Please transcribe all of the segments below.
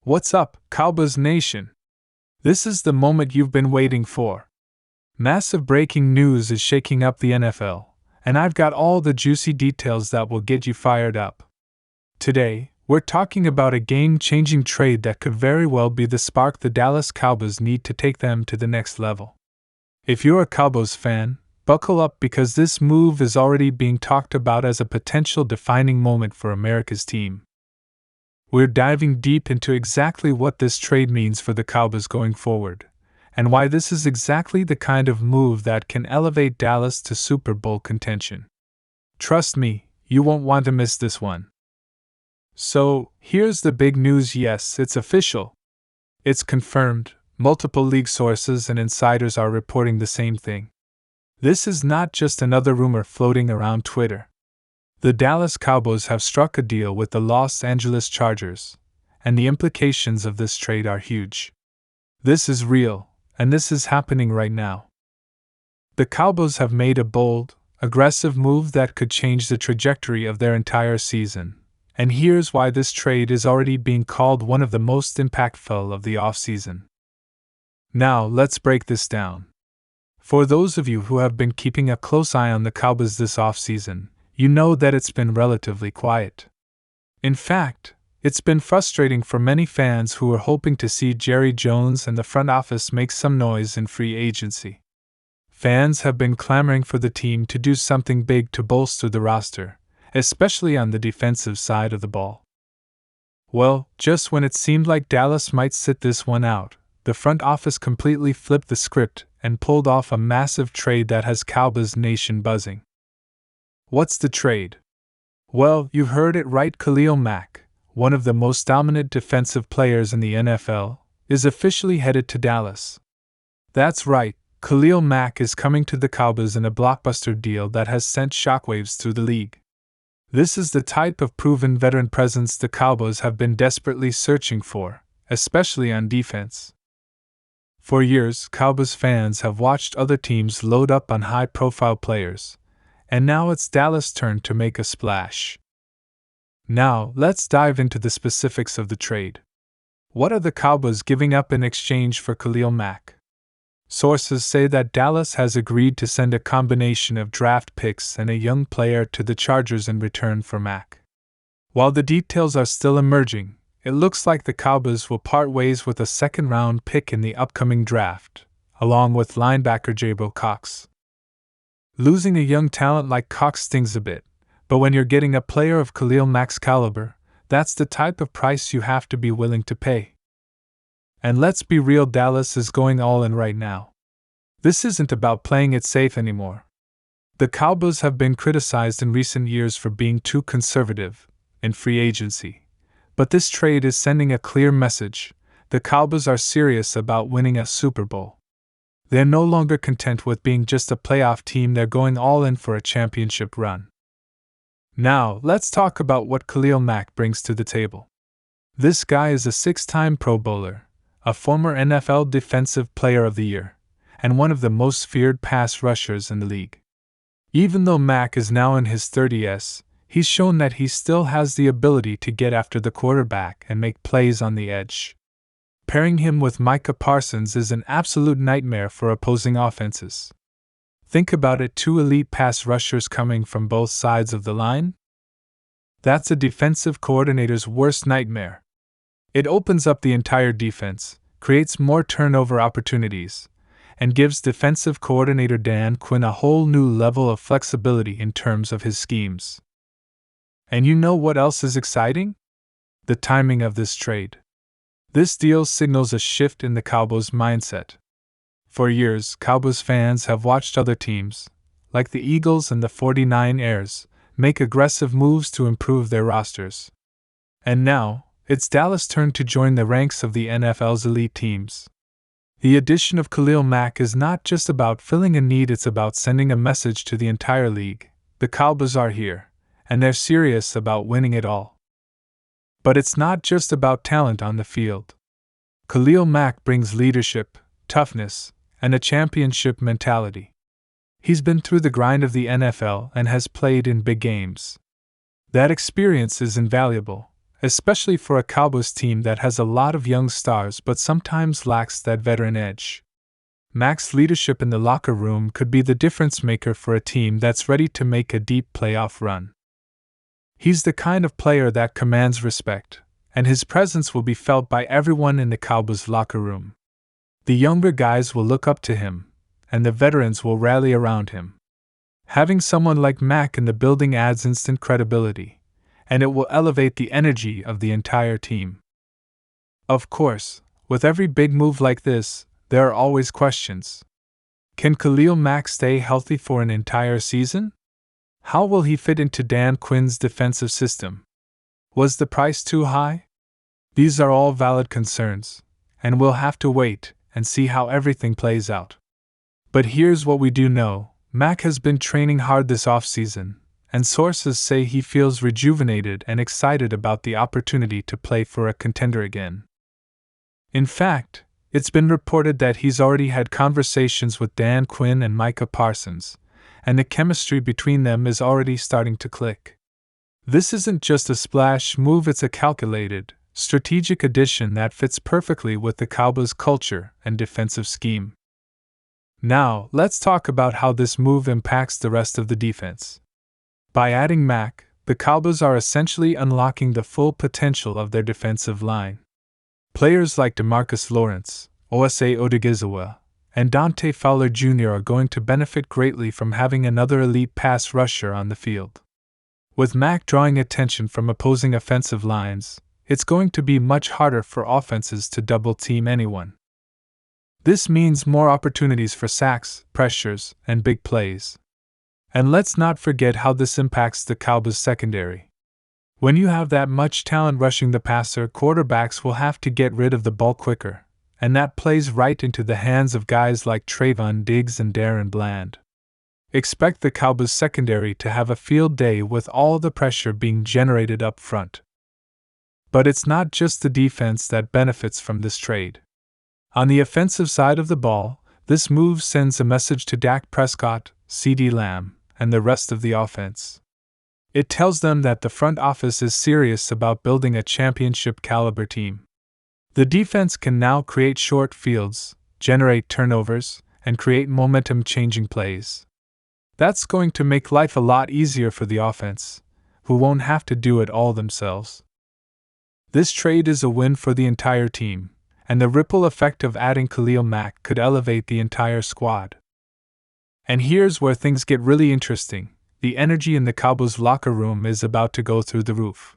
What's up, Cowboys Nation? This is the moment you've been waiting for. Massive breaking news is shaking up the NFL, and I've got all the juicy details that will get you fired up. Today, we're talking about a game-changing trade that could very well be the spark the Dallas Cowboys need to take them to the next level. If you're a Cowboys fan, buckle up because this move is already being talked about as a potential defining moment for America's team. We're diving deep into exactly what this trade means for the Cowboys going forward, and why this is exactly the kind of move that can elevate Dallas to Super Bowl contention. Trust me, you won't want to miss this one. So, here's the big news. Yes, it's official. It's confirmed. Multiple league sources and insiders are reporting the same thing. This is not just another rumor floating around Twitter. The Dallas Cowboys have struck a deal with the Los Angeles Chargers, and the implications of this trade are huge. This is real, and this is happening right now. The Cowboys have made a bold, aggressive move that could change the trajectory of their entire season, and here's why this trade is already being called one of the most impactful of the offseason. Now, let's break this down. For those of you who have been keeping a close eye on the Cowboys this offseason, you know that it's been relatively quiet. In fact, it's been frustrating for many fans who were hoping to see Jerry Jones and the front office make some noise in free agency. Fans have been clamoring for the team to do something big to bolster the roster, especially on the defensive side of the ball. Well, just when it seemed like Dallas might sit this one out, the front office completely flipped the script and pulled off a massive trade that has Cowboys Nation buzzing. What's the trade? Well, you've heard it right. Khalil Mack, one of the most dominant defensive players in the NFL, is officially headed to Dallas. That's right, Khalil Mack is coming to the Cowboys in a blockbuster deal that has sent shockwaves through the league. This is the type of proven veteran presence the Cowboys have been desperately searching for, especially on defense. For years, Cowboys fans have watched other teams load up on high-profile players, and now it's Dallas' turn to make a splash. Now, let's dive into the specifics of the trade. What are the Cowboys giving up in exchange for Khalil Mack? Sources say that Dallas has agreed to send a combination of draft picks and a young player to the Chargers in return for Mack. While the details are still emerging, it looks like the Cowboys will part ways with a second-round pick in the upcoming draft, along with linebacker Jabril Cox. Losing a young talent like Cox stings a bit, but when you're getting a player of Khalil Mack's caliber, that's the type of price you have to be willing to pay. And let's be real, Dallas is going all in right now. This isn't about playing it safe anymore. The Cowboys have been criticized in recent years for being too conservative in free agency, but this trade is sending a clear message. The Cowboys are serious about winning a Super Bowl. They're no longer content with being just a playoff team, they're going all in for a championship run. Now, let's talk about what Khalil Mack brings to the table. This guy is a 6-time Pro Bowler, a former NFL Defensive Player of the Year, and one of the most feared pass rushers in the league. Even though Mack is now in his 30s, he's shown that he still has the ability to get after the quarterback and make plays on the edge. Pairing him with Micah Parsons is an absolute nightmare for opposing offenses. Think about it, 2 elite pass rushers coming from both sides of the line? That's a defensive coordinator's worst nightmare. It opens up the entire defense, creates more turnover opportunities, and gives defensive coordinator Dan Quinn a whole new level of flexibility in terms of his schemes. And you know what else is exciting? The timing of this trade. This deal signals a shift in the Cowboys' mindset. For years, Cowboys fans have watched other teams, like the Eagles and the 49ers, make aggressive moves to improve their rosters. And now, it's Dallas' turn to join the ranks of the NFL's elite teams. The addition of Khalil Mack is not just about filling a need, it's about sending a message to the entire league. The Cowboys are here, and they're serious about winning it all. But it's not just about talent on the field. Khalil Mack brings leadership, toughness, and a championship mentality. He's been through the grind of the NFL and has played in big games. That experience is invaluable, especially for a Cowboys team that has a lot of young stars but sometimes lacks that veteran edge. Mack's leadership in the locker room could be the difference maker for a team that's ready to make a deep playoff run. He's the kind of player that commands respect, and his presence will be felt by everyone in the Cowboys locker room. The younger guys will look up to him, and the veterans will rally around him. Having someone like Mack in the building adds instant credibility, and it will elevate the energy of the entire team. Of course, with every big move like this, there are always questions. Can Khalil Mack stay healthy for an entire season? How will he fit into Dan Quinn's defensive system? Was the price too high? These are all valid concerns, and we'll have to wait and see how everything plays out. But here's what we do know. Mack has been training hard this offseason, and sources say he feels rejuvenated and excited about the opportunity to play for a contender again. In fact, it's been reported that he's already had conversations with Dan Quinn and Micah Parsons, and the chemistry between them is already starting to click. This isn't just a splash move, it's a calculated, strategic addition that fits perfectly with the Cowboys' culture and defensive scheme. Now, let's talk about how this move impacts the rest of the defense. By adding Mack, the Cowboys are essentially unlocking the full potential of their defensive line. Players like DeMarcus Lawrence, Osa Odigizua, and Dante Fowler Jr. are going to benefit greatly from having another elite pass rusher on the field. With Mack drawing attention from opposing offensive lines, it's going to be much harder for offenses to double-team anyone. This means more opportunities for sacks, pressures, and big plays. And let's not forget how this impacts the Cowboys' secondary. When you have that much talent rushing the passer, quarterbacks will have to get rid of the ball quicker, and that plays right into the hands of guys like Trayvon Diggs and Darren Bland. Expect the Cowboys' secondary to have a field day with all the pressure being generated up front. But it's not just the defense that benefits from this trade. On the offensive side of the ball, this move sends a message to Dak Prescott, CeeDee Lamb, and the rest of the offense. It tells them that the front office is serious about building a championship-caliber team. The defense can now create short fields, generate turnovers, and create momentum-changing plays. That's going to make life a lot easier for the offense, who won't have to do it all themselves. This trade is a win for the entire team, and the ripple effect of adding Khalil Mack could elevate the entire squad. And here's where things get really interesting. The energy in the Cowboys locker room is about to go through the roof.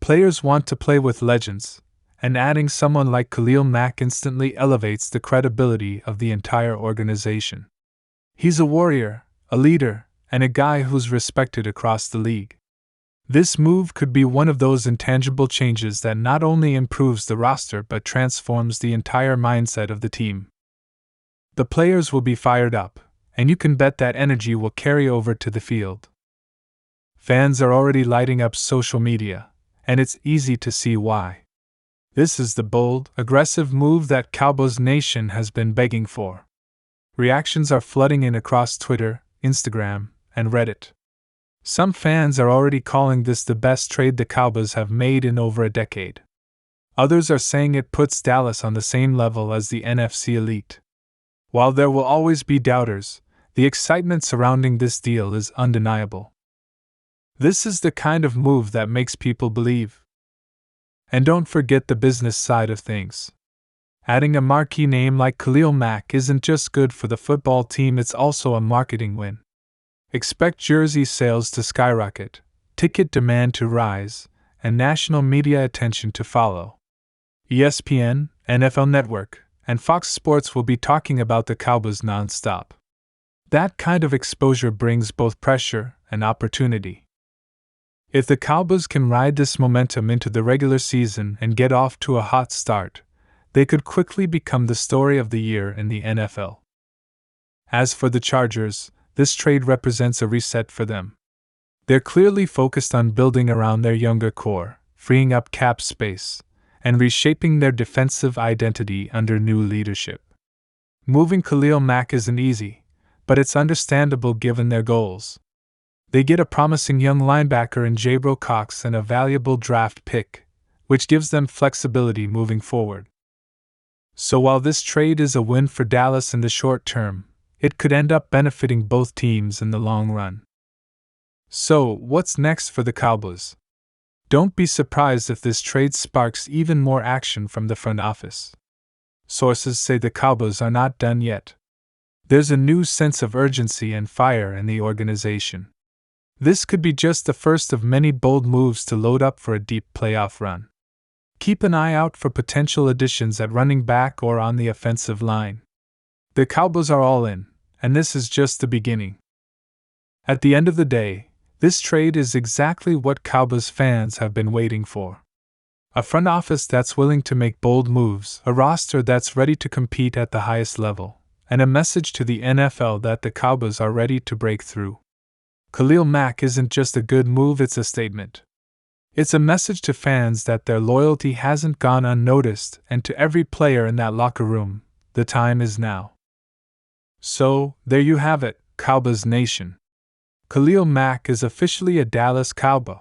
Players want to play with legends, and adding someone like Khalil Mack instantly elevates the credibility of the entire organization. He's a warrior, a leader, and a guy who's respected across the league. This move could be one of those intangible changes that not only improves the roster but transforms the entire mindset of the team. The players will be fired up, and you can bet that energy will carry over to the field. Fans are already lighting up social media, and it's easy to see why. This is the bold, aggressive move that Cowboys Nation has been begging for. Reactions are flooding in across Twitter, Instagram, and Reddit. Some fans are already calling this the best trade the Cowboys have made in over a decade. Others are saying it puts Dallas on the same level as the NFC elite. While there will always be doubters, the excitement surrounding this deal is undeniable. This is the kind of move that makes people believe. And don't forget the business side of things. Adding a marquee name like Khalil Mack isn't just good for the football team, it's also a marketing win. Expect jersey sales to skyrocket, ticket demand to rise, and national media attention to follow. ESPN, NFL Network, and Fox Sports will be talking about the Cowboys non-stop. That kind of exposure brings both pressure and opportunity. If the Cowboys can ride this momentum into the regular season and get off to a hot start, they could quickly become the story of the year in the NFL. As for the Chargers, this trade represents a reset for them. They're clearly focused on building around their younger core, freeing up cap space, and reshaping their defensive identity under new leadership. Moving Khalil Mack isn't easy, but it's understandable given their goals. They get a promising young linebacker in Jabril Cox and a valuable draft pick, which gives them flexibility moving forward. So while this trade is a win for Dallas in the short term, it could end up benefiting both teams in the long run. So, what's next for the Cowboys? Don't be surprised if this trade sparks even more action from the front office. Sources say the Cowboys are not done yet. There's a new sense of urgency and fire in the organization. This could be just the first of many bold moves to load up for a deep playoff run. Keep an eye out for potential additions at running back or on the offensive line. The Cowboys are all in, and this is just the beginning. At the end of the day, this trade is exactly what Cowboys fans have been waiting for. A front office that's willing to make bold moves, a roster that's ready to compete at the highest level, and a message to the NFL that the Cowboys are ready to break through. Khalil Mack isn't just a good move, it's a statement. It's a message to fans that their loyalty hasn't gone unnoticed, and to every player in that locker room, the time is now. So, there you have it, Cowboys Nation. Khalil Mack is officially a Dallas Cowboy.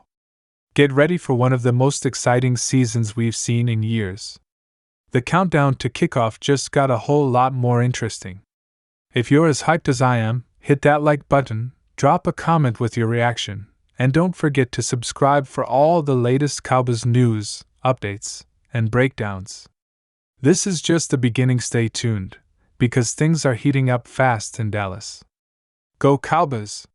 Get ready for one of the most exciting seasons we've seen in years. The countdown to kickoff just got a whole lot more interesting. If you're as hyped as I am, hit that like button, drop a comment with your reaction, and don't forget to subscribe for all the latest Cowboys news, updates, and breakdowns. This is just the beginning. Stay tuned, because things are heating up fast in Dallas. Go Cowboys!